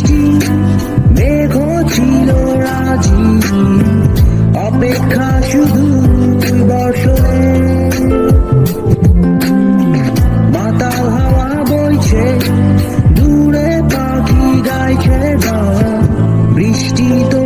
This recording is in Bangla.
বৃষ্টি মেঘ ছিল রাজি, অপেক্ষা শুধু বর্ষণে। মাতাল হাওয়া বইছে, দূরে পাখি গাইছে গান, বৃষ্টি তো